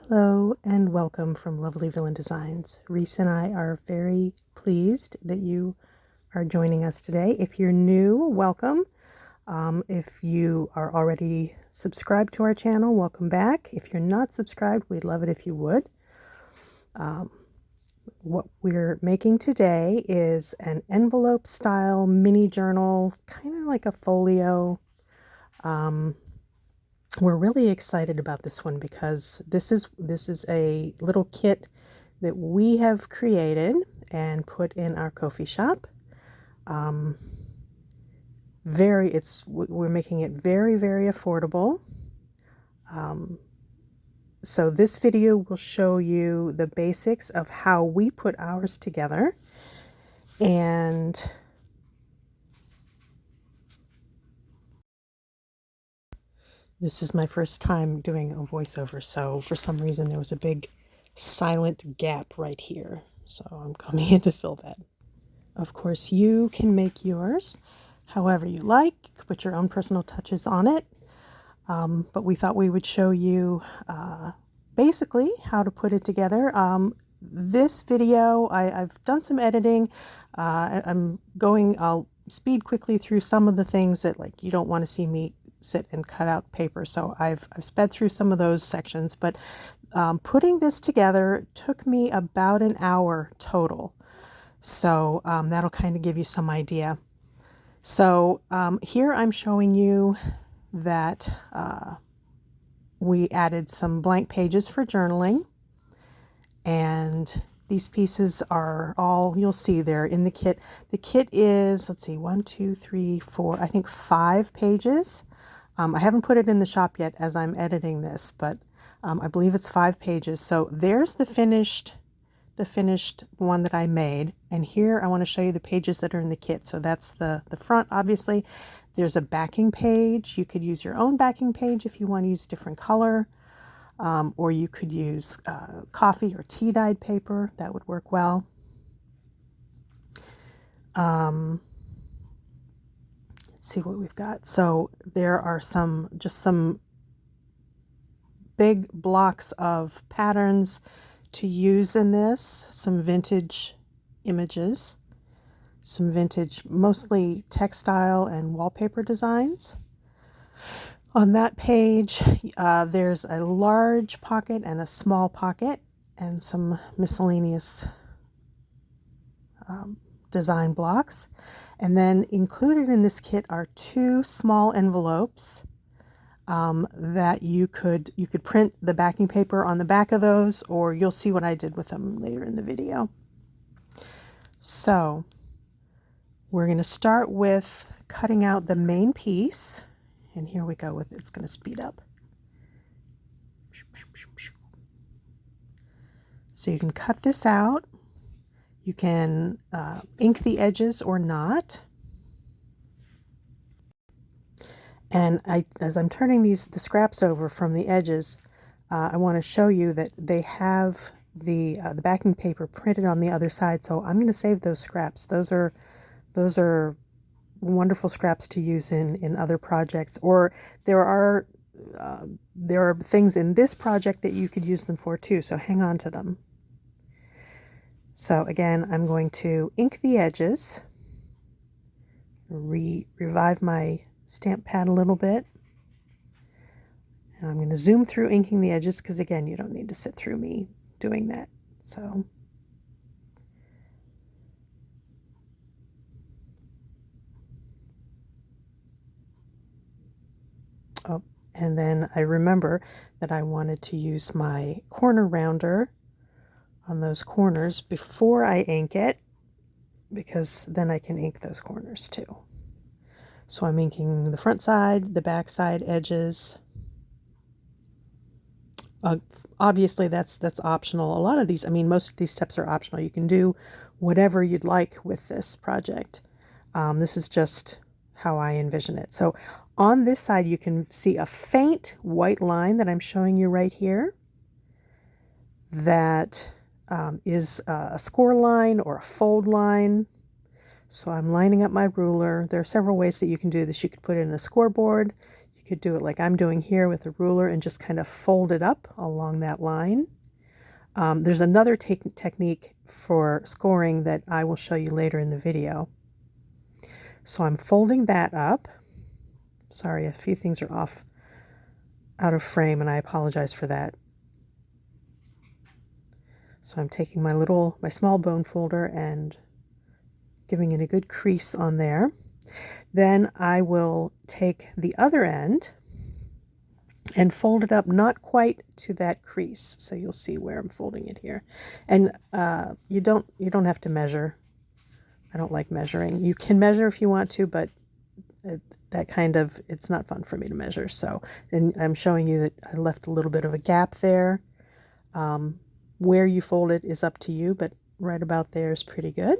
Hello and welcome from Lovely Villain Designs. Reese and I are very pleased that you are joining us today. If you're new, welcome. If you are already subscribed to our channel, welcome back. If you're not subscribed, we'd love it if you would. What we're making today is an envelope style mini journal, kind of like a folio. We're really excited about this one because this is a little kit that we have created and put in our Ko-fi shop. We're making it very, very affordable. So this video will show you the basics of how we put ours together, and this is my first time doing a voiceover, so for some reason there was a big silent gap right here. So I'm coming in to fill that. Of course, you can make yours however you like. You can put your own personal touches on it. But we thought we would show you basically how to put it together. This video, I've done some editing. I'll speed quickly through some of the things that you don't want to see me sit and cut out paper. So I've sped through some of those sections, but putting this together took me about an hour total. So that'll kind of give you some idea. So here I'm showing you that we added some blank pages for journaling, and these pieces are all, you'll see there in the kit. The kit is, let's see, 1, 2, 3, 4, I think 5 pages. I haven't put it in the shop yet as I'm editing this, but I believe it's 5 pages. So there's the finished one that I made, and here I want to show you the pages that are in the kit. So that's the front. Obviously there's a backing page. You could use your own backing page if you want to use a different color, or you could use coffee or tea dyed paper. That would work well. Let's see what we've got. So there are just some big blocks of patterns to use in this, some vintage images, some vintage, mostly textile and wallpaper designs. On that page, there's a large pocket and a small pocket and some miscellaneous design blocks. And then included in this kit are 2 small envelopes that you could print the backing paper on the back of those, or you'll see what I did with them later in the video. So we're going to start with cutting out the main piece, and here we go with it. It's going to speed up. So you can cut this out. You can ink the edges or not. And as I'm turning the scraps over from the edges, I want to show you that they have the backing paper printed on the other side. So I'm going to save those scraps. Those are wonderful scraps to use in other projects. Or there are things in this project that you could use them for too. So hang on to them. So again, I'm going to ink the edges. Revive my stamp pad a little bit, and I'm going to zoom through inking the edges because again, you don't need to sit through me doing that. So and then I remember that I wanted to use my corner rounder on those corners before I ink it, because then I can ink those corners too. So I'm inking the front side, the back side edges. Obviously that's optional. A lot of these, most of these steps are optional. You can do whatever you'd like with this project. This is just how I envision it. So on this side, you can see a faint white line that I'm showing you right here. That is a score line or a fold line. So I'm lining up my ruler. There are several ways that you can do this. You could put it in a scoreboard. You You could do it like I'm doing here with a ruler and just kind of fold it up along that line. There's another technique for scoring that I will show you later in the video. So I'm folding that up. Sorry, a few things are off out of frame and I apologize for that. So I'm taking my small bone folder and giving it a good crease on there. Then I will take the other end and fold it up not quite to that crease. So you'll see where I'm folding it here. And you don't have to measure. I don't like measuring. You can measure if you want to, but it's not fun for me to measure. So, and I'm showing you that I left a little bit of a gap there. Where you fold it is up to you, but right about there is pretty good.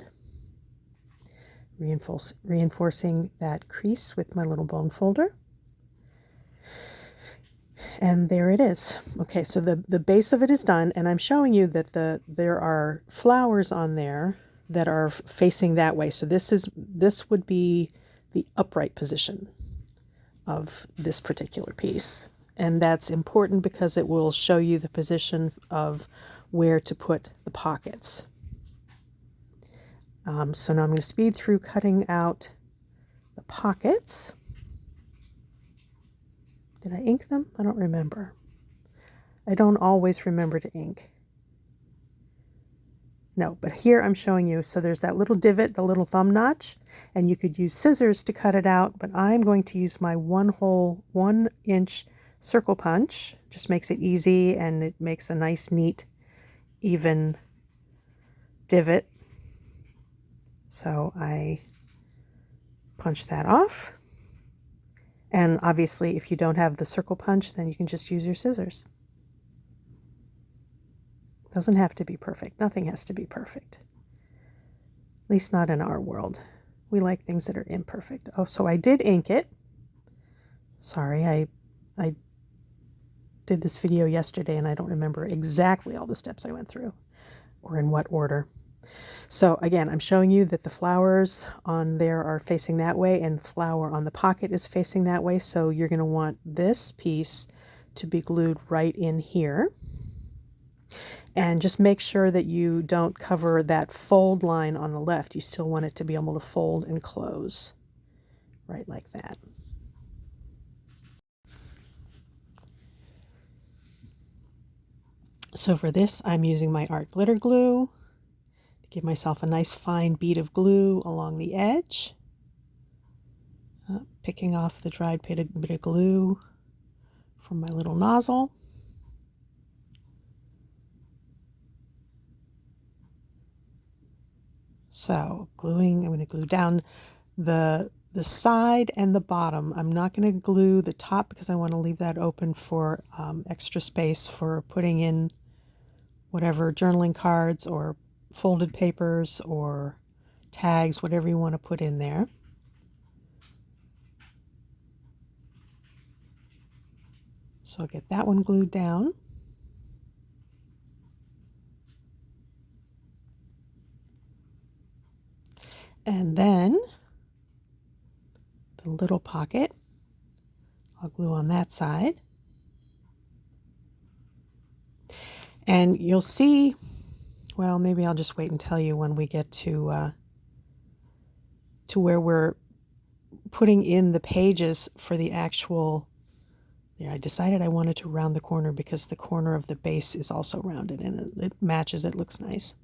Reinforcing that crease with my little bone folder. And there it is. Okay, so the base of it is done, and I'm showing you that there are flowers on there that are facing that way. So this would be the upright position of this particular piece. And that's important because it will show you the position of where to put the pockets. So now I'm going to speed through cutting out the pockets. Did I ink them? I don't remember. I don't always remember to ink. No, but here I'm showing you. So there's that little divot, the little thumb notch, and you could use scissors to cut it out, but I'm going to use my 1-inch circle punch. Just makes it easy and it makes a nice, neat, even divot. So I punch that off. And obviously, if you don't have the circle punch, then you can just use your scissors. Doesn't have to be perfect. Nothing has to be perfect. At least not in our world. We like things that are imperfect. Oh, so I did ink it. Sorry, I did this video yesterday and I don't remember exactly all the steps I went through or in what order. So again, I'm showing you that the flowers on there are facing that way and the flower on the pocket is facing that way. So you're going to want this piece to be glued right in here. And just make sure that you don't cover that fold line on the left. You still want it to be able to fold and close right like that. So for this, I'm using my art glitter glue. Give myself a nice fine bead of glue along the edge. Picking off the dried bit of glue from my little nozzle. So I'm going to glue down the side and the bottom. I'm not going to glue the top because I want to leave that open for extra space for putting in whatever journaling cards or folded papers or tags, whatever you want to put in there. So I'll get that one glued down. And then the little pocket, I'll glue on that side. And you'll see, well, maybe I'll just wait and tell you when we get to where we're putting in the pages for the actual. Yeah, I decided I wanted to round the corner because the corner of the base is also rounded and it matches. It looks nice.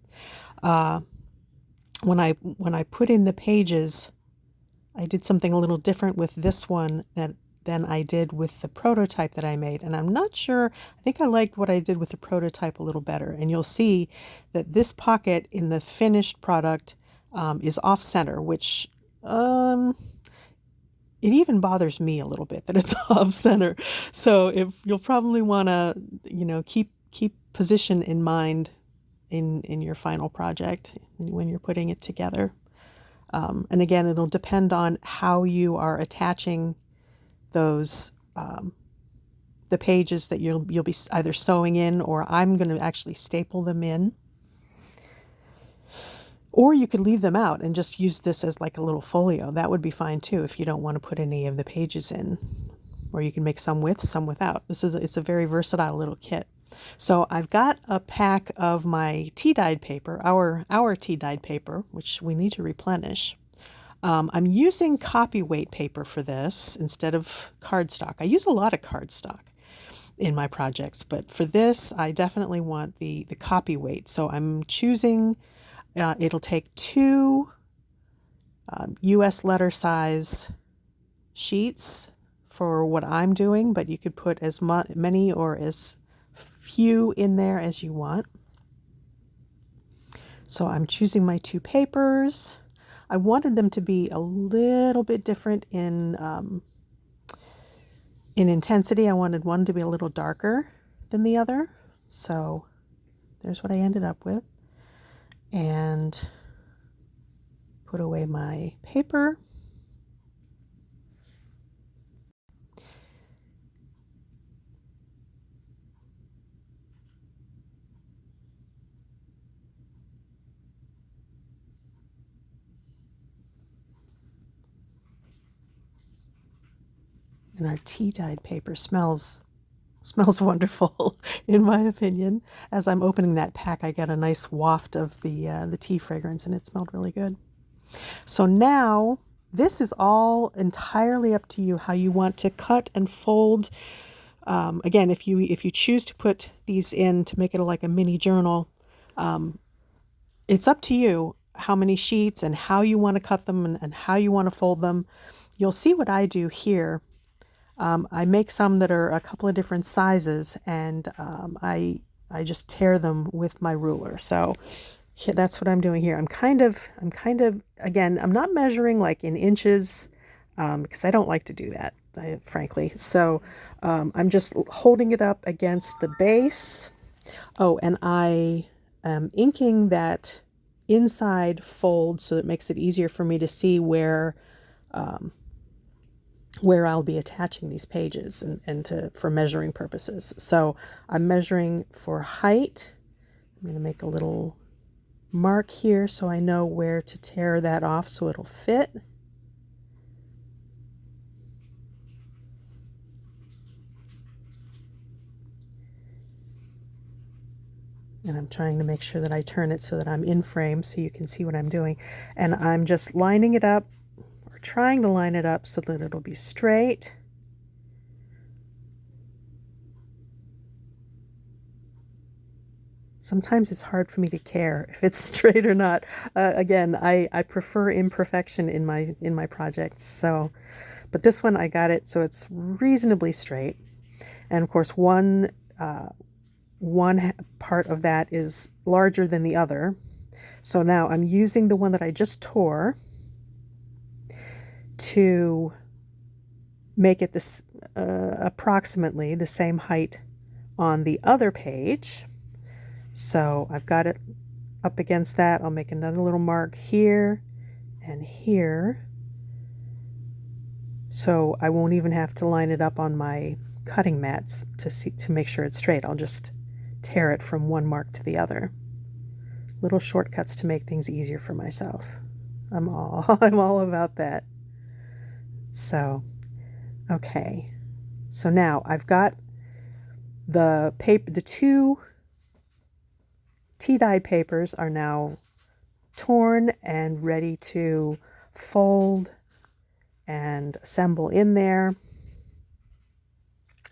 When I put in the pages, I did something a little different with this one than I did with the prototype that I made. And I'm not sure, I think I liked what I did with the prototype a little better. And you'll see that this pocket in the finished product is off center, which it even bothers me a little bit that it's off center. So if you'll probably want to, keep position in mind in your final project when you're putting it together. And again, it'll depend on how you are attaching those the pages that you'll be either sewing in, or I'm going to actually staple them in. Or you could leave them out and just use this as like a little folio. That would be fine too if you don't want to put any of the pages in. or you can make some with, some without. It's a very versatile little kit. So I've got a pack of my tea dyed paper, our tea dyed paper, which we need to replenish. I'm using copy weight paper for this instead of cardstock. I use a lot of cardstock in my projects, but for this I definitely want the copy weight. So I'm choosing, it'll take 2 US letter size sheets for what I'm doing, but you could put as many or as few in there as you want. So I'm choosing my 2 papers. I wanted them to be a little bit different in intensity. I wanted one to be a little darker than the other. So there's what I ended up with. And put away my paper. And our tea dyed paper smells wonderful, in my opinion. As I'm opening that pack, I get a nice waft of the tea fragrance, and it smelled really good. So now this is all entirely up to you how you want to cut and fold. Again, if you choose to put these in to make it like a mini journal, it's up to you how many sheets and how you want to cut them and how you want to fold them. You'll see what I do here. I make some that are a couple of different sizes, and I just tear them with my ruler. So that's what I'm doing here. I'm kind of, again, I'm not measuring like in inches, because I don't like to do that, frankly. So I'm just holding it up against the base. Oh, and I am inking that inside fold so that it makes it easier for me to see where I'll be attaching these pages and for measuring purposes. So I'm measuring for height. I'm going to make a little mark here so I know where to tear that off so it'll fit. And I'm trying to make sure that I turn it so that I'm in frame so you can see what I'm doing. And I'm just lining it up, or trying to line it up so that it'll be straight. Sometimes it's hard for me to care if it's straight or not. Again, I prefer imperfection in my projects. So, but this one I got it so it's reasonably straight. And of course, one part of that is larger than the other. So now I'm using the one that I just tore to make it this approximately the same height on the other page. So I've got it up against that. I'll make another little mark here and here. So I won't even have to line it up on my cutting mats to make sure it's straight. I'll just tear it from one mark to the other. Little shortcuts to make things easier for myself. I'm all about that. So, okay. So now I've got the paper, the 2 tea-dyed papers are now torn and ready to fold and assemble in there.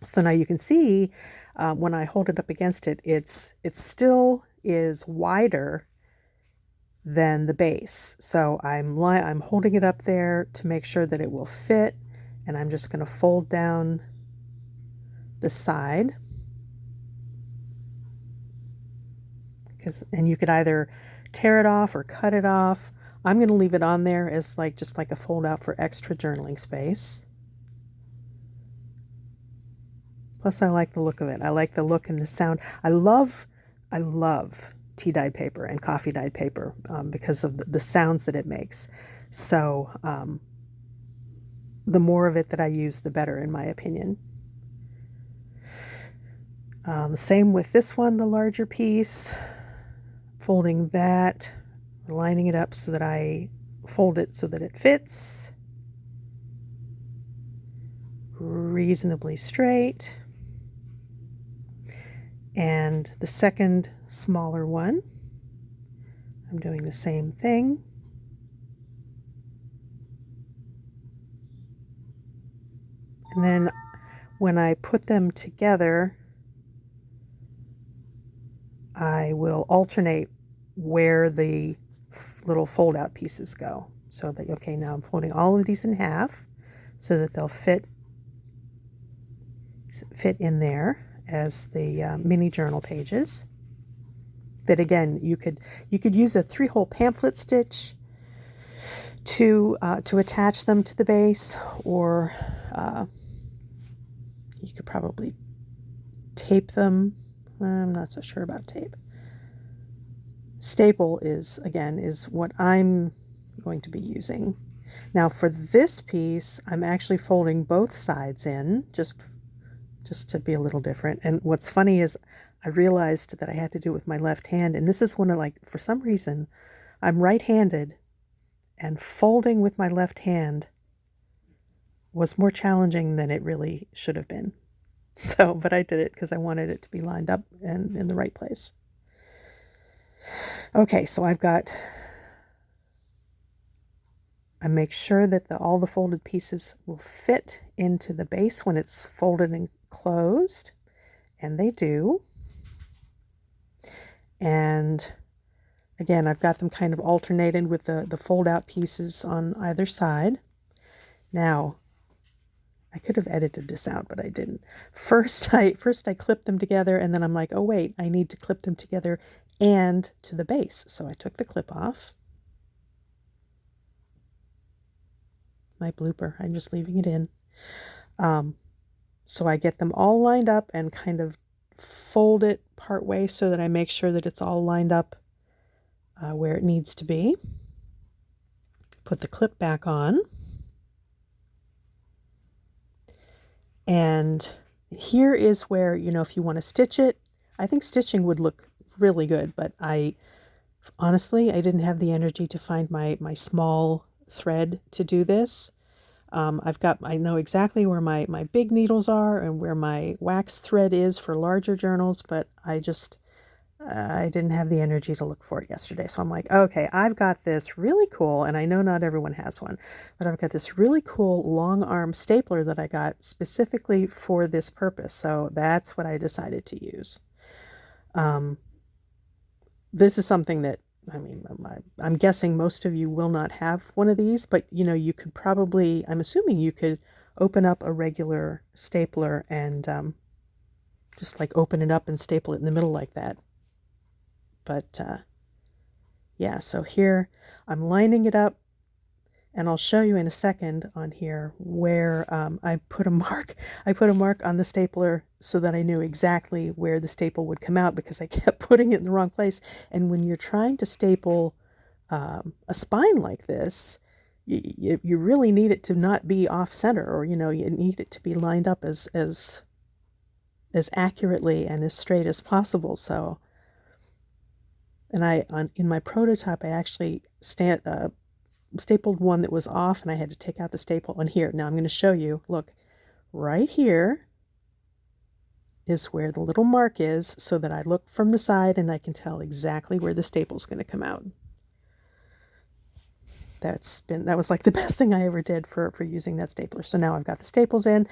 So now you can see when I hold it up against it, it still is wider than the base. So I'm holding it up there to make sure that it will fit, and I'm just going to fold down the side. And you could either tear it off or cut it off. I'm going to leave it on there as just like a fold out for extra journaling space. Plus, I like the look of it. I like the look and the sound. I love tea dyed paper and coffee dyed paper because of the sounds that it makes. So the more of it that I use, the better, in my opinion. The same with this one, the larger piece. Folding that, lining it up so that I fold it so that it fits. reasonably straight. And the second smaller one, I'm doing the same thing. And then when I put them together, I will alternate where the little fold-out pieces go. So that, okay, now I'm folding all of these in half so that they'll fit in there as the mini journal pages. That again, you could use a 3-hole pamphlet stitch to attach them to the base, or you could probably tape them. I'm not so sure about tape. Staple is what I'm going to be using. Now for this piece, I'm actually folding both sides in, just to be a little different. And what's funny is I realized that I had to do it with my left hand, and this is one of, like, for some reason, I'm right-handed, and folding with my left hand was more challenging than it really should have been. So, but I did it because I wanted it to be lined up and in the right place. Okay, so I make sure that all the folded pieces will fit into the base when it's folded and closed, and they do. And again, I've got them kind of alternated with the fold-out pieces on either side. Now, I could have edited this out, but I didn't. First I clipped them together, and then I'm like, oh wait, I need to clip them together and to the base. So I took the clip off. My blooper, I'm just leaving it in. So I get them all lined up and kind of fold it part way so that I make sure that it's all lined up where it needs to be. Put the clip back on. And here is where, if you want to stitch it, I think stitching would look really good, but honestly, I didn't have the energy to find my small thread to do this. I know exactly where my big needles are and where my wax thread is for larger journals, but I didn't have the energy to look for it yesterday. So I'm like, okay, I've got this really cool, and I know not everyone has one, but I've got this really cool long arm stapler that I got specifically for this purpose. So that's what I decided to use. This is something that, I'm guessing most of you will not have one of these, but you could probably, I'm assuming you could open up a regular stapler and just like open it up and staple it in the middle like that. But yeah, so here I'm lining it up, and I'll show you in a second on here where I put a mark. I put a mark on the stapler so that I knew exactly where the staple would come out, because I kept putting it in the wrong place. And when you're trying to staple a spine like this, you really need it to not be off center, or you need it to be lined up as accurately and as straight as possible. So, and in my prototype, I actually stapled one that was off, and I had to take out the staple. And here, now I'm going to show you, look, right here is where the little mark is, so that I look from the side and I can tell exactly where the staple's going to come out. That was like the best thing I ever did for using that stapler. So now I've got the staples in,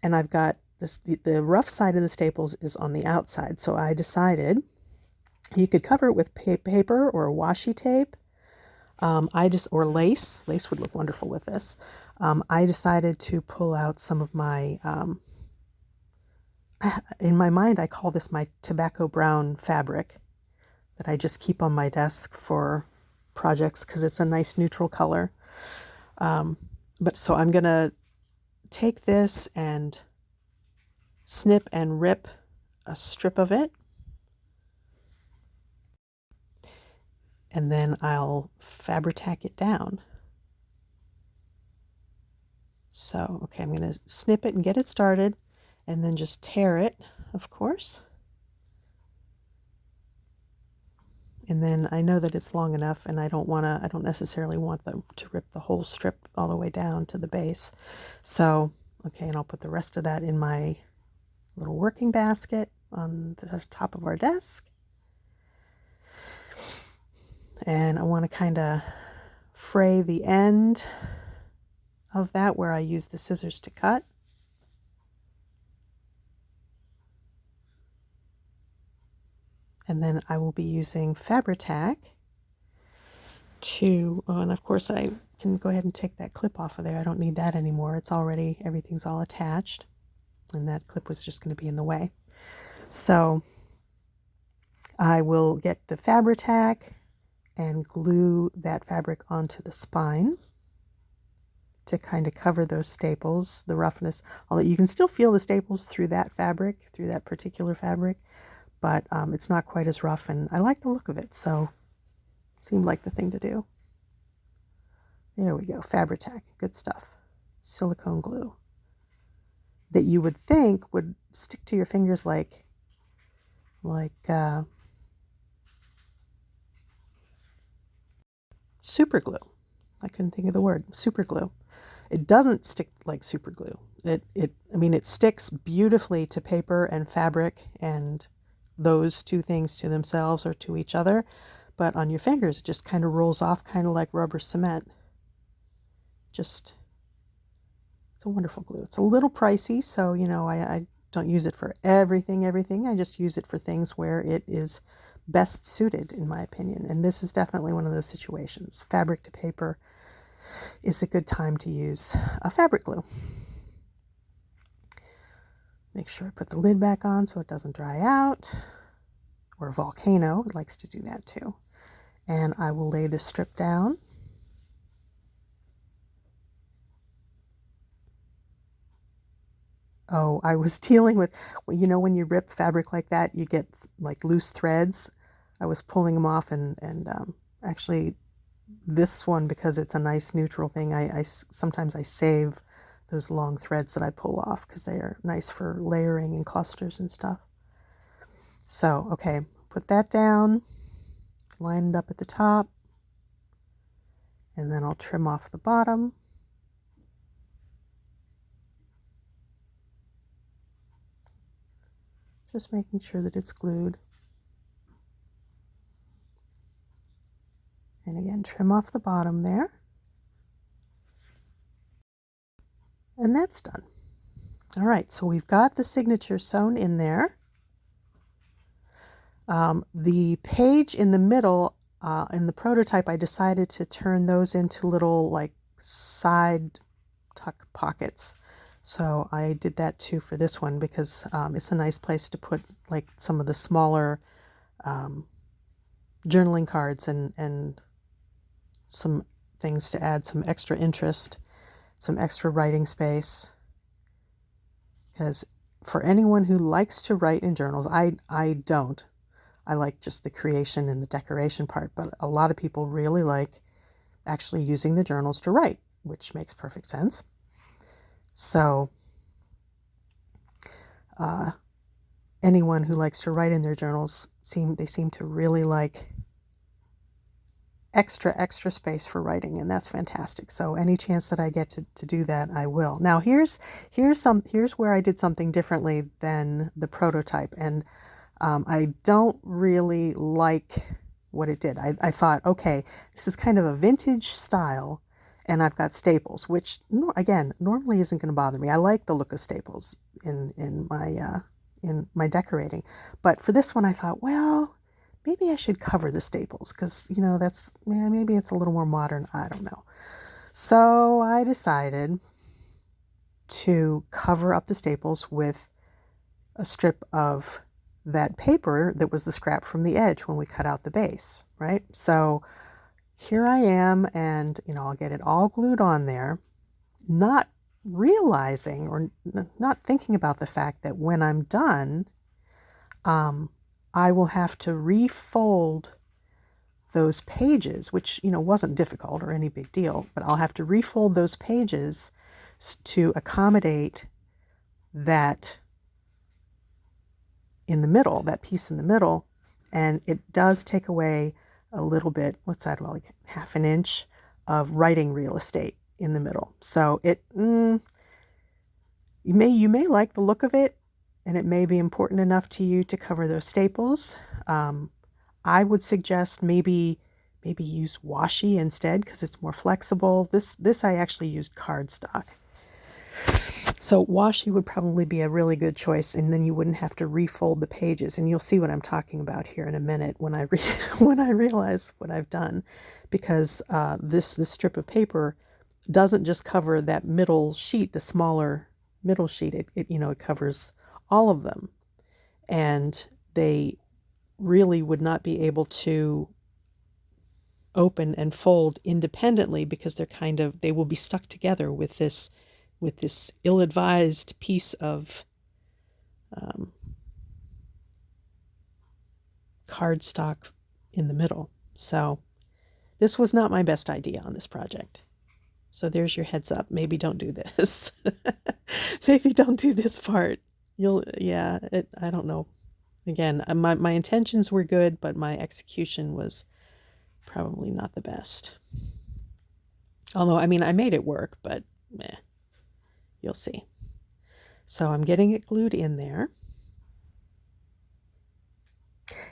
and I've got this, the rough side of the staples is on the outside. So I decided you could cover it with paper or washi tape. Or lace. Lace would look wonderful with this. I decided to pull out some of my, in my mind, I call this my tobacco brown fabric that I just keep on my desk for projects because it's a nice neutral color. But so I'm going to take this and snip and rip a strip of it. And then I'll Fabri-Tac it down. So, okay, I'm going to snip it and get it started, and then just tear it, of course. And then I know that it's long enough, and I don't necessarily want to rip the whole strip all the way down to the base. So Okay, and I'll put the rest of that in my little working basket on the top of our desk. And I want to kind of fray the end of that where I use the scissors to cut. And then I will be using Fabri-Tac to, oh, and of course I can go ahead and take that clip off of there. I don't need that anymore. It's already, everything's all attached. And that clip was just going to be in the way. So I will get the Fabri-Tac and glue that fabric onto the spine to kind of cover those staples, the roughness. Although you can still feel the staples through that fabric, through that particular fabric, but it's not quite as rough, and I like the look of it, so seemed like the thing to do. There we go, Fabri-Tac, good stuff. Silicone glue that you would think would stick to your fingers like super glue. I couldn't think of the word, super glue. It doesn't stick like super glue. I mean, it sticks beautifully to paper and fabric and those two things to themselves or to each other, but on your fingers it just kind of rolls off, kind of like rubber cement. It's a wonderful glue. It's a little pricey, so I don't use it for everything. I just use it for things where it is best suited, in my opinion, and this is definitely one of those situations. Fabric to paper is a good time to use a fabric glue. Make sure I put the lid back on so it doesn't dry out, or volcano, it likes to do that too. And I will lay this strip down. Oh, I was dealing with, well, when you rip fabric like that, you get like loose threads. I was pulling them off, and actually this one, because it's a nice neutral thing, sometimes I save those long threads that I pull off because they are nice for layering in clusters and stuff. So, okay, put that down, line it up at the top, and then I'll trim off the bottom. Just making sure that it's glued. And again, trim off the bottom there. And that's done. All right, so we've got the signature sewn in there. The page in the middle, in the prototype, I decided to turn those into little like side tuck pockets. So I did that too for this one because it's a nice place to put like some of the smaller journaling cards and some things to add some extra interest, some extra writing space. Because for anyone who likes to write in journals, I don't. I like just the creation and the decoration part, but a lot of people really like actually using the journals to write, which makes perfect sense. So anyone who likes to write in their journals, seem to really like extra space for writing, and that's fantastic. So any chance that I get to do that, I will. Now here's where I did something differently than the prototype, and I don't really like what it did. I thought, okay, this is kind of a vintage style, and I've got staples, which again normally isn't going to bother me. I like the look of staples in my decorating, but for this one I thought, well, maybe I should cover the staples because that's maybe it's a little more modern. I don't know. So I decided to cover up the staples with a strip of that paper that was the scrap from the edge when we cut out the base, right? So here I am, and I'll get it all glued on there, not realizing or not thinking about the fact that when I'm done, I will have to refold those pages, which wasn't difficult or any big deal, but I'll have to refold those pages to accommodate that in the middle, that piece in the middle, and it does take away a little bit, what's that, like half an inch of writing real estate in the middle. So You may like the look of it, and it may be important enough to you to cover those staples. I would suggest maybe use washi instead because it's more flexible. This I actually used cardstock. So washi would probably be a really good choice, and then you wouldn't have to refold the pages. And you'll see what I'm talking about here in a minute when I when I realize what I've done, because this strip of paper doesn't just cover that middle sheet, the smaller middle sheet. It covers all of them, and they really would not be able to open and fold independently because they will be stuck together with this ill-advised piece of cardstock in the middle. So this was not my best idea on this project. So there's your heads up. Maybe don't do this. Maybe don't do this part. I don't know. Again, my intentions were good, but my execution was probably not the best. Although, I mean, I made it work, but meh. You'll see. So I'm getting it glued in there.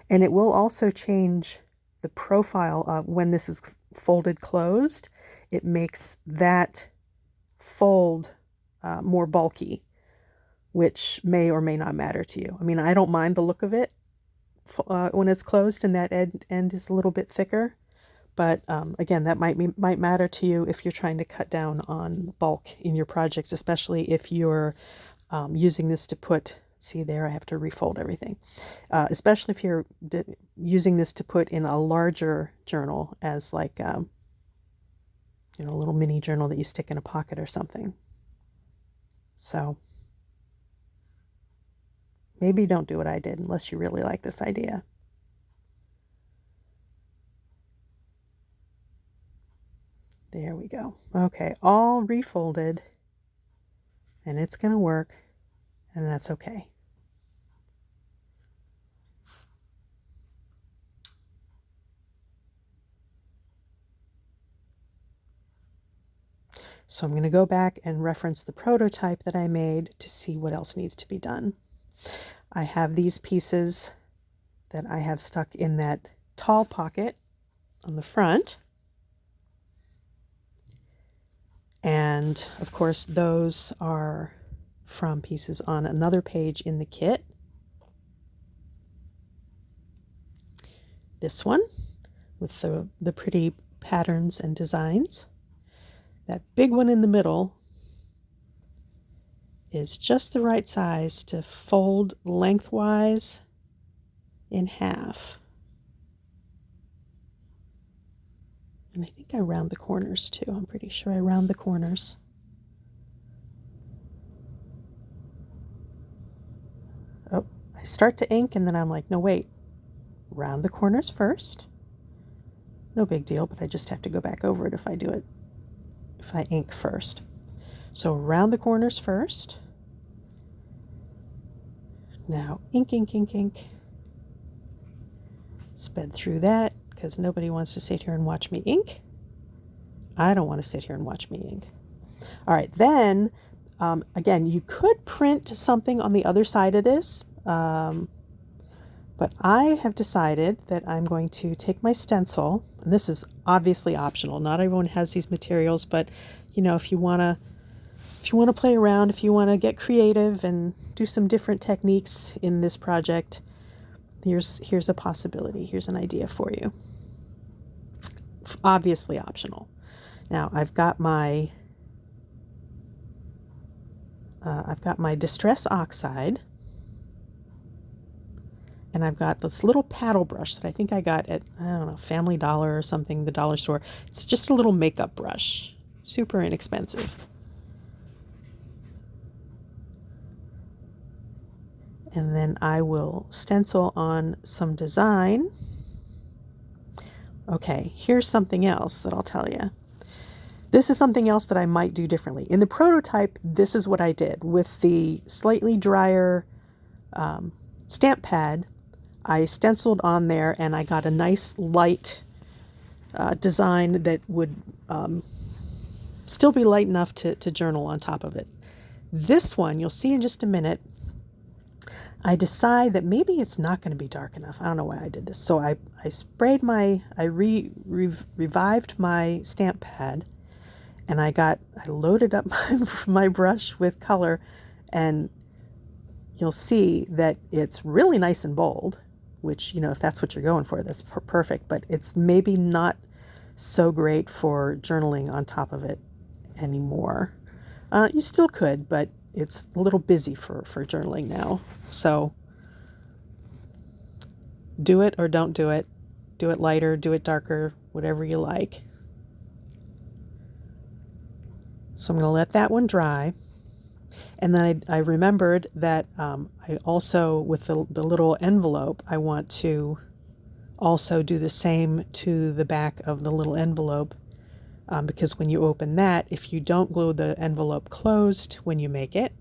And it will also change the profile of when this is folded closed. It makes that fold more bulky, which may or may not matter to you. I mean, I don't mind the look of it when it's closed and that end is a little bit thicker. But again, that might matter to you if you're trying to cut down on bulk in your projects, especially if you're using this to put, see there, I have to refold everything. Especially if you're using this to put in a larger journal as like, a little mini journal that you stick in a pocket or something. So maybe don't do what I did unless you really like this idea. There we go. Okay, all refolded, and it's going to work, and that's okay. So I'm going to go back and reference the prototype that I made to see what else needs to be done. I have these pieces that I have stuck in that tall pocket on the front. And of course, those are from pieces on another page in the kit. This one with the pretty patterns and designs. That big one in the middle is just the right size to fold lengthwise in half. And I think I round the corners too. I'm pretty sure I round the corners. Oh, I start to ink and then I'm like, no, wait. Round the corners first. No big deal, but I just have to go back over it if I ink first. So round the corners first. Now ink, ink, ink, ink. Sped through that because nobody wants to sit here and watch me ink. I don't want to sit here and watch me ink. All right, then again, you could print something on the other side of this, but I have decided that I'm going to take my stencil, and this is obviously optional. Not everyone has these materials, but if you want to play around, if you want to get creative and do some different techniques in this project, here's a possibility. Here's an idea for you. Obviously optional. Now I've got my Distress Oxide, and I've got this little paddle brush that I think I got at, I don't know, Family Dollar or something, the dollar store. It's just a little makeup brush, super inexpensive. And then I will stencil on some design. Okay, here's something else that I'll tell you. This is something else that I might do differently. In the prototype, this is what I did. With the slightly drier stamp pad, I stenciled on there and I got a nice light design that would still be light enough to journal on top of it. This one, you'll see in just a minute, I decide that maybe it's not going to be dark enough. I don't know why I did this. So I sprayed revived my stamp pad, and I loaded up my brush with color, and you'll see that it's really nice and bold, which, if that's what you're going for, that's perfect, but it's maybe not so great for journaling on top of it anymore. You still could, but it's a little busy for journaling now. So do it or don't do it. Do it lighter, do it darker, whatever you like. So I'm going to let that one dry. And then I remembered that I also, with the little envelope, I want to also do the same to the back of the little envelope, because when you open that, if you don't glue the envelope closed when you make it,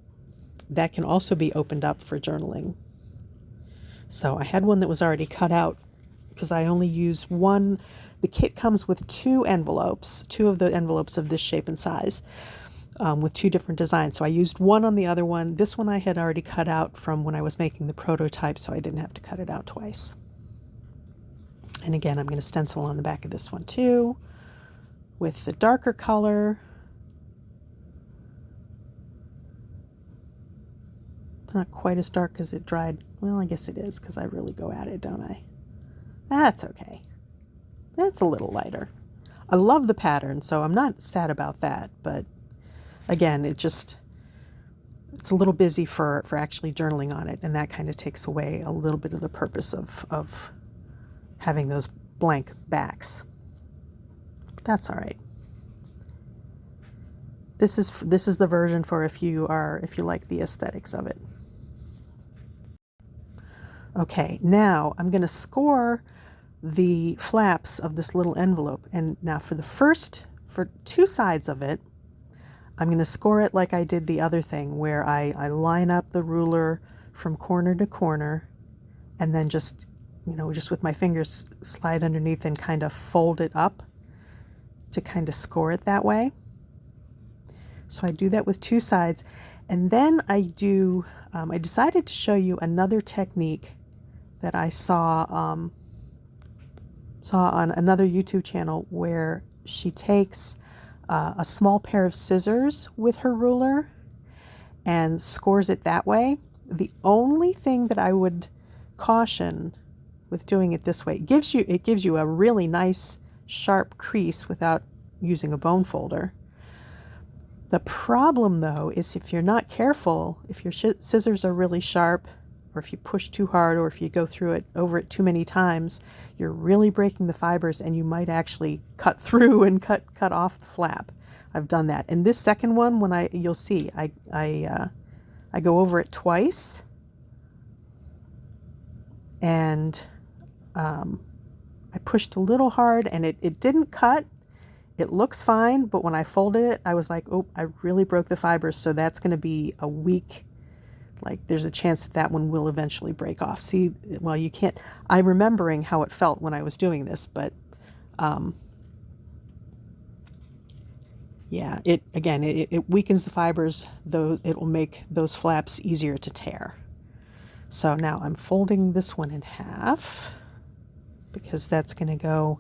that can also be opened up for journaling. So I had one that was already cut out because I only use one. The kit comes with two of the envelopes of this shape and size, with two different designs. So I used one on the other one. This one I had already cut out from when I was making the prototype, so I didn't have to cut it out twice. And again, I'm going to stencil on the back of this one too with the darker color. It's not quite as dark as it dried. Well, I guess it is because I really go at it, don't I? That's okay. That's a little lighter. I love the pattern, so I'm not sad about that. But again, it's a little busy for actually journaling on it, and that kind of takes away a little bit of the purpose of having those blank backs. That's all right. This is the version for if you like the aesthetics of it. Okay, now I'm going to score the flaps of this little envelope. And now for two sides of it, I'm going to score it like I did the other thing, where I line up the ruler from corner to corner, and then just with my fingers slide underneath and kind of fold it up to kind of score it that way. So I do that with two sides. And then I decided to show you another technique that I saw on another YouTube channel, where she takes a small pair of scissors with her ruler and scores it that way. The only thing that I would caution with doing it this way, it gives you a really nice sharp crease without using a bone folder. The problem, though, is if you're not careful, if your scissors are really sharp, or if you push too hard, or if you go over it too many times, you're really breaking the fibers, and you might actually cut through and cut off the flap. I've done that. And this second one, you'll see, I go over it twice, and I pushed a little hard, and it didn't cut. It looks fine, but when I folded it, I was like, oh, I really broke the fibers, so that's going to be a weak, there's a chance that one will eventually break off. See, well, you can't, I'm remembering how it felt when I was doing this, but yeah, it weakens the fibers, though it will make those flaps easier to tear. So now I'm folding this one in half, because that's going to go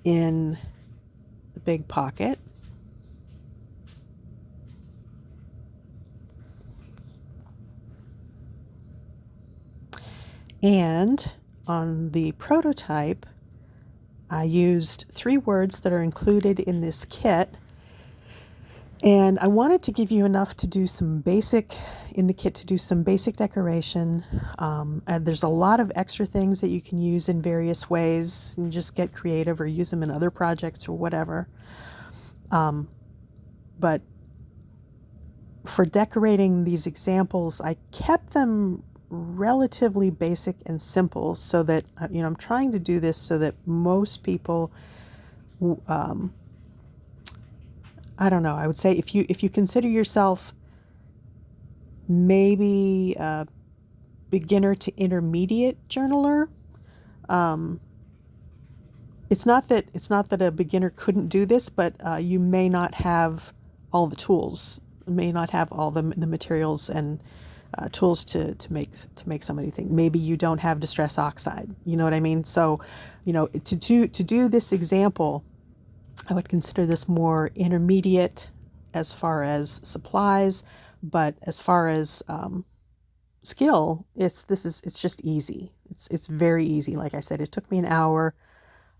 in the big pocket. And on the prototype, I used 3 words that are included in this kit. And I wanted to give you enough to do some basic decoration. And there's a lot of extra things that you can use in various ways, and just get creative or use them in other projects or whatever. But for decorating these examples, I kept them relatively basic and simple, so that I'm trying to do this so that most people, I don't know, I would say if you consider yourself maybe a beginner to intermediate journaler, it's not that a beginner couldn't do this, but you may not have all the tools may not have all the materials and tools to make some of these things. Maybe you don't have distress oxide. You know what I mean? So, to do this example, I would consider this more intermediate as far as supplies, but as far as skill, it's just easy. It's very easy. Like I said, it took me an hour,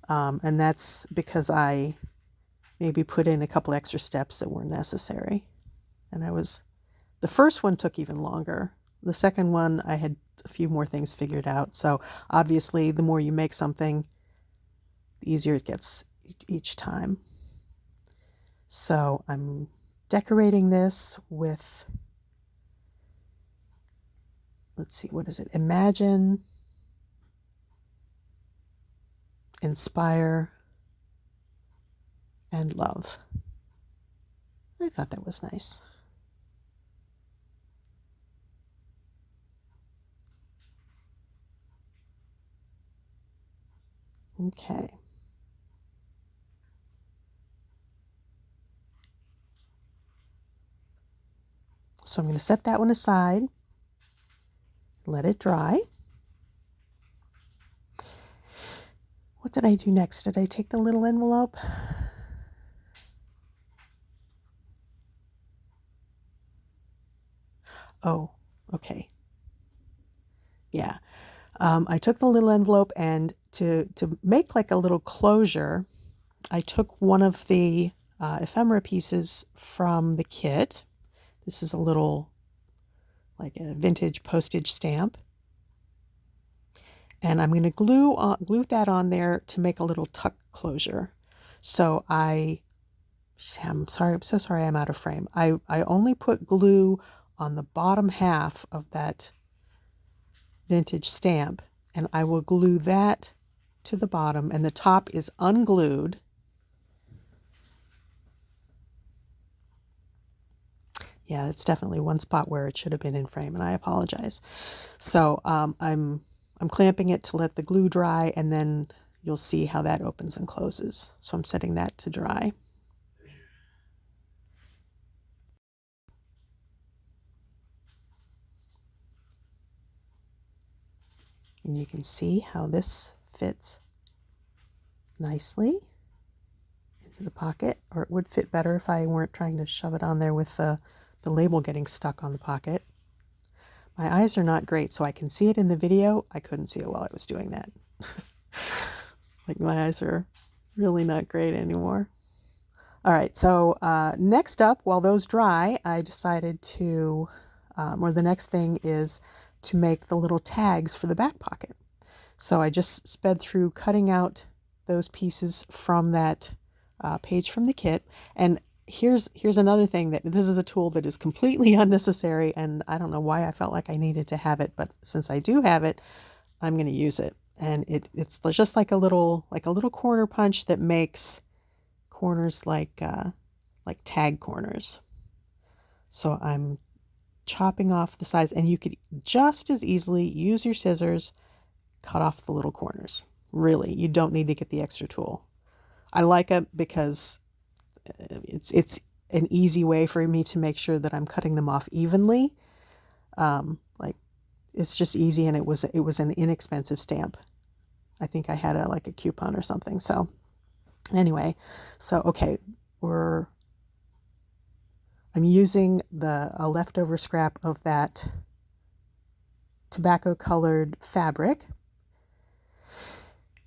and that's because I maybe put in a couple extra steps that weren't necessary. And the first one took even longer. The second one, I had a few more things figured out. So obviously, the more you make something, the easier it gets each time. So I'm decorating this with, let's see, what is it? Imagine, inspire, and love. I thought that was nice. Okay. So I'm going to set that one aside, let it dry. What did I do next? Did I take the little envelope? Oh, okay. Yeah. I took the little envelope, and to make like a little closure, I took one of the ephemera pieces from the kit. This is a little, like a vintage postage stamp. And I'm going to glue that on there to make a little tuck closure. So I'm sorry, I'm so sorry I'm out of frame. I only put glue on the bottom half of that vintage stamp, and I will glue that to the bottom, and the top is unglued. Yeah, it's definitely one spot where it should have been in frame, and I apologize. So I'm clamping it to let the glue dry, and then you'll see how that opens and closes. So I'm setting that to dry. And you can see how this fits nicely into the pocket, or it would fit better if I weren't trying to shove it on there with the label getting stuck on the pocket. My eyes are not great, so I can see it in the video. I couldn't see it while I was doing that. Like, my eyes are really not great anymore. All right, so next up, while those dry, I decided to, or the next thing is to make the little tags for the back pocket. So I just sped through cutting out those pieces from that page from the kit. And here's another thing, that this is a tool that is completely unnecessary, and I don't know why I felt like I needed to have it, but since I do have it, I'm going to use it. And it's just like a little corner punch that makes corners like tag corners. So I'm chopping off the sides, and you could just as easily use your scissors, cut off the little corners. Really, you don't need to get the extra tool. I like it because it's an easy way for me to make sure that I'm cutting them off evenly. Like, it's just easy, and it was an inexpensive stamp. I think I had a coupon or something. So anyway, so okay, I'm using a leftover scrap of that tobacco colored fabric,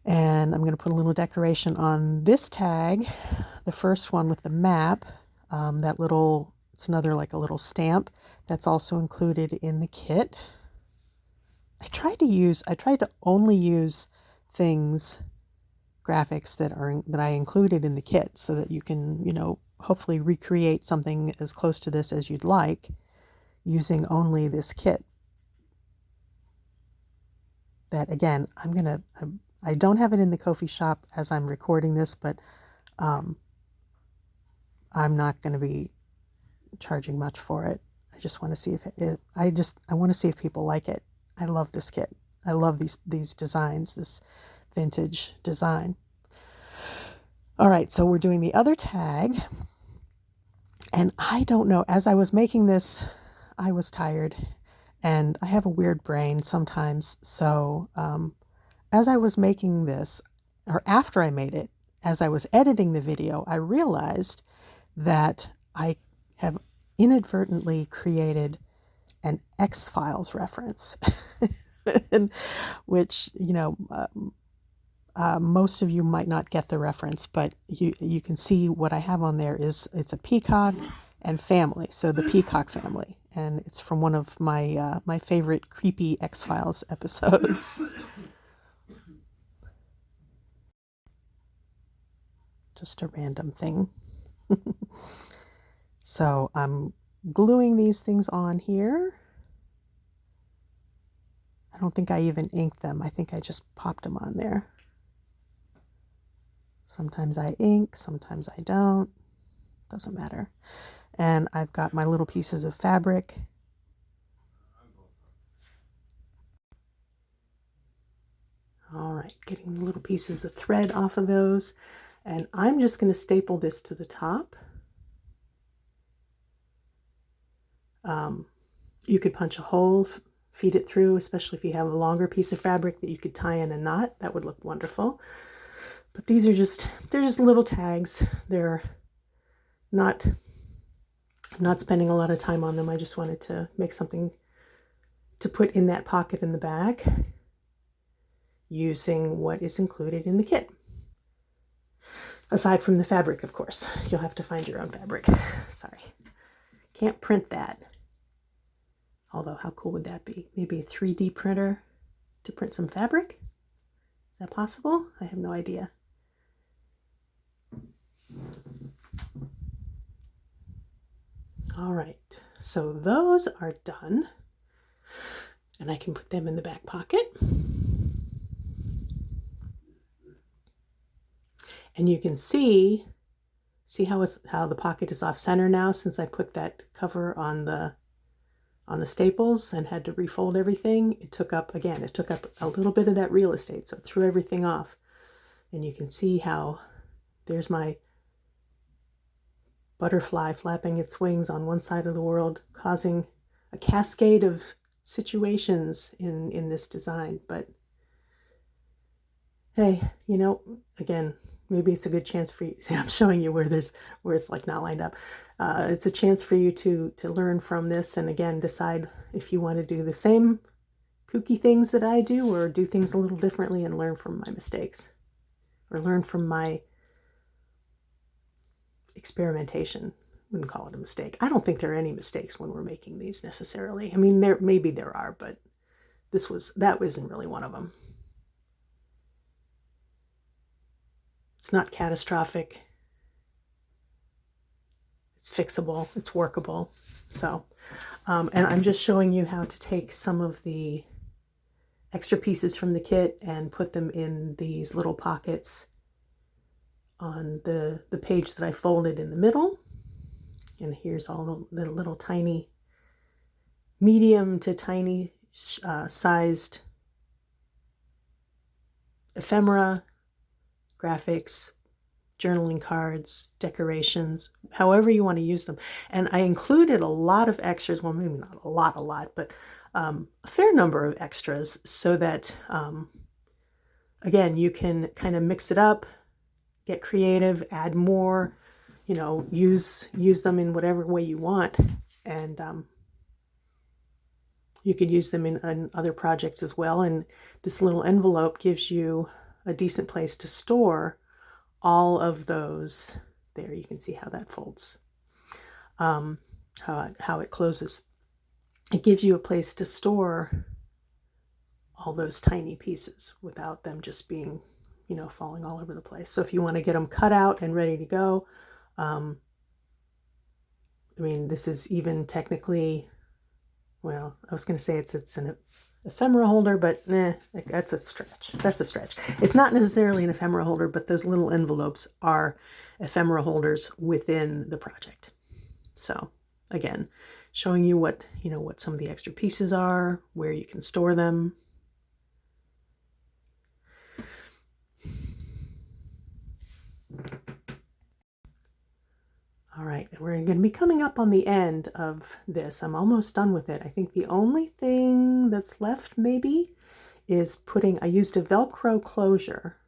and I'm going to put a little decoration on this tag, the first one with the map. It's another, like a little stamp that's also included in the kit. I tried to only use graphics that I included in the kit, so that you can, hopefully recreate something as close to this as you'd like using only this kit. That, again, I don't have it in the Ko-fi shop as I'm recording this, but I'm not going to be charging much for it. I just want to see I want to see if people like it. I love this kit. I love these designs, this vintage design. All right, so we're doing the other tag, And I don't know, as I was making this, I was tired, and I have a weird brain sometimes. So as I was making this, or after I made it, as I was editing the video, I realized that I have inadvertently created an X-Files reference, which, most of you might not get the reference, but you can see what I have on there is it's a peacock and family, so the Peacock family, and it's from one of my my favorite creepy X-Files episodes. Just a random thing. So I'm gluing these things on here. I don't think I even inked them. I think I just popped them on there. Sometimes I ink, sometimes I don't. Doesn't matter. And I've got my little pieces of fabric. All right, getting the little pieces of thread off of those. And I'm just going to staple this to the top. You could punch a hole, feed it through, especially if you have a longer piece of fabric that you could tie in a knot. That would look wonderful. But these are they're just little tags. They're not spending a lot of time on them. I just wanted to make something to put in that pocket in the back using what is included in the kit. Aside from the fabric, of course. You'll have to find your own fabric. Sorry. Can't print that. Although, how cool would that be? Maybe a 3D printer to print some fabric? Is that possible? I have no idea. All right, so those are done. And I can put them in the back pocket. And you can see how the pocket is off center now, since I put that cover on the staples and had to refold everything. It took up a little bit of that real estate, so it threw everything off. And you can see how there's my butterfly flapping its wings on one side of the world, causing a cascade of situations in this design. But hey, again, maybe it's a good chance for you. See, I'm showing you where it's like not lined up. It's a chance for you to learn from this, and again, decide if you want to do the same kooky things that I do, or do things a little differently and learn from my mistakes, or learn from my experimentation. Wouldn't call it a mistake. I don't think there are any mistakes when we're making these necessarily. I mean, maybe there are, but that isn't really one of them. It's not catastrophic. It's fixable. It's workable. So, and I'm just showing you how to take some of the extra pieces from the kit and put them in these little pockets on the page that I folded in the middle. And here's all the little tiny, medium to tiny sized ephemera, graphics, journaling cards, decorations, however you want to use them. And I included a lot of extras, well, maybe not a lot, but a fair number of extras, so that, again, you can kind of mix it up, get creative, add more, use them in whatever way you want. And you could use them in other projects as well. And this little envelope gives you a decent place to store all of those. There, you can see how that folds, how it closes. It gives you a place to store all those tiny pieces without them just being, falling all over the place. So if you want to get them cut out and ready to go, I mean, this is even technically, well, I was going to say it's an ephemera holder, but that's a stretch. It's not necessarily an ephemera holder, but those little envelopes are ephemera holders within the project. So again, showing you what some of the extra pieces are, where you can store them. All right, and we're going to be coming up on the end of this. I'm almost done with it. I think the only thing that's left maybe is I used a Velcro closure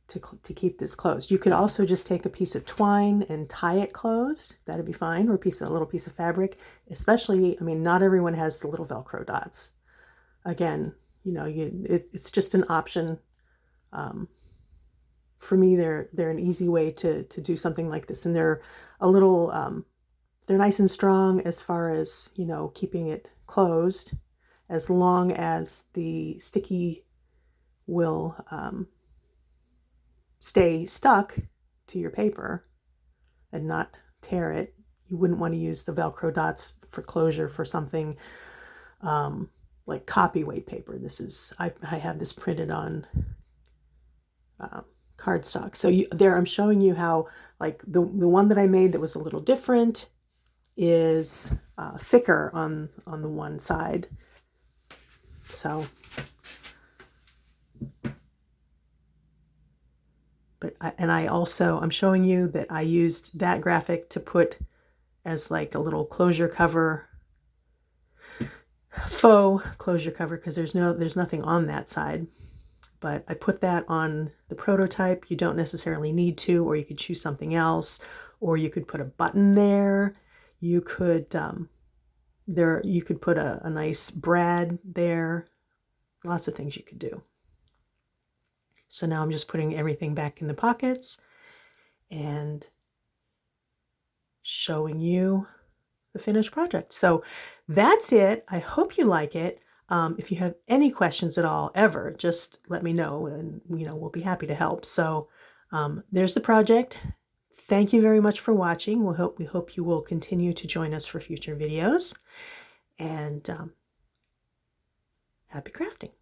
to keep this closed. You could also just take a piece of twine and tie it closed. That'd be fine, or a little piece of fabric. Especially, I mean, not everyone has the little Velcro dots. Again, you know, it's just an option. For me, they're an easy way to do something like this, and they're a little they're nice and strong as far as, you know, keeping it closed, as long as the sticky will stay stuck to your paper and not tear it. You wouldn't want to use the Velcro dots for closure for something like copyweight paper. I have this printed on cardstock. So I'm showing you how, like, the one that I made that was a little different is thicker on the one side. So, I'm showing you that I used that graphic to put as like a little closure cover, faux closure cover, because there's nothing on that side. But I put that on the prototype. You don't necessarily need to, or you could choose something else, or you could put a button there. You could you could put a nice brad there. Lots of things you could do. So now I'm just putting everything back in the pockets and showing you the finished project. So that's it. I hope you like it. If you have any questions at all, ever, just let me know, and, you know, we'll be happy to help. So there's the project. Thank you very much for watching. We hope you will continue to join us for future videos, and happy crafting.